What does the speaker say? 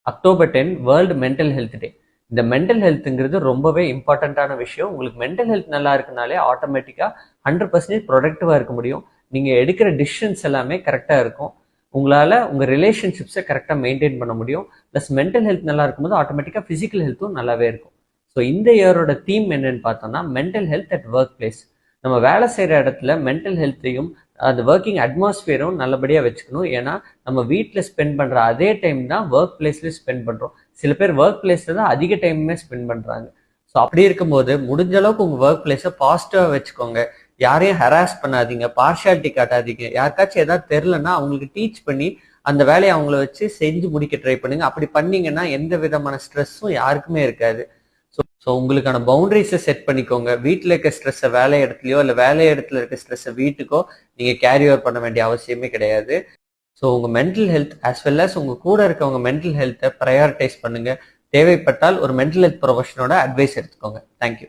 October 10 world mental health டே. இந்த mental ஹெல்த்ங்கிறது ரொம்பவே இம்பார்ட்டண்ட்டான விஷயம். உங்களுக்கு மென்டல் ஹெல்த் நல்லா இருக்குனாலே ஆட்டோமேட்டிக்காக 100% ப்ரொடக்டிவாக இருக்க முடியும். நீங்கள் எடுக்கிற டிசிஷன்ஸ் எல்லாமே கரெக்டாக இருக்கும். உங்களால் உங்கள் ரிலேஷன்ஷிப்ஸை கரெக்டாக மெயின்டைன் பண்ண முடியும். ப்ளஸ் மென்டல் ஹெல்த் நல்லா இருக்கும்போது ஆட்டோமேட்டிக்காக ஃபிசிக்கல் ஹெல்த்தும் நல்லாவே இருக்கும். ஸோ இந்த இயரோட தீம் என்னன்னு பார்த்தோம்னா mental health at work place. நம்ம வேலை செய்கிற இடத்துல மென்டல் ஹெல்த்தையும் அந்த ஒர்க்கிங் அட்மாஸ்பியரும் நல்லபடியாக வச்சுக்கணும். ஏன்னா நம்ம வீட்டில் ஸ்பெண்ட் பண்ணுற அதே டைம் தான் ஒர்க் பிளேஸ்லேயும் ஸ்பெண்ட் பண்ணுறோம். சில பேர் ஒர்க் பிளேஸில் தான் அதிக டைமுமே ஸ்பெண்ட் பண்ணுறாங்க. ஸோ அப்படி இருக்கும்போது முடிஞ்ச அளவுக்கு உங்கள் ஒர்க் பிளேஸை பாசிட்டிவாக வச்சுக்கோங்க. யாரையும் ஹராஸ் பண்ணாதீங்க, பார்ஷியாலிட்டி காட்டாதீங்க. யாருக்காச்சும் ஏதாவது தெரிலன்னா அவங்களுக்கு டீச் பண்ணி அந்த வேலையை அவங்கள வச்சு செஞ்சு முடிக்க ட்ரை பண்ணுங்க. அப்படி பண்ணீங்கன்னா எந்த விதமான ஸ்ட்ரெஸ்ஸும் யாருக்குமே இருக்காது. ஸோ உங்களுக்கான பவுண்டரிஸை செட் பண்ணிக்கோங்க. வீட்டில் இருக்க ஸ்ட்ரெஸ்ஸை வேலை இடத்துலையோ இல்லை வேலை இடத்துல இருக்க ஸ்ட்ரெஸ்ஸை வீட்டுக்கோ நீங்கள் கேரி ஓவர் பண்ண வேண்டிய அவசியமே கிடையாது. ஸோ உங்கள் mental health as well as உங்கள் கூட இருக்கவங்க மென்டல் ஹெல்த்தை ப்ரையாரிட்டைஸ் பண்ணுங்கள். தேவைப்பட்டால் ஒரு மென்டல் ஹெல்த் ப்ரொஃபஷனோட அட்வைஸ் எடுத்துக்கோங்க. தேங்க்யூ.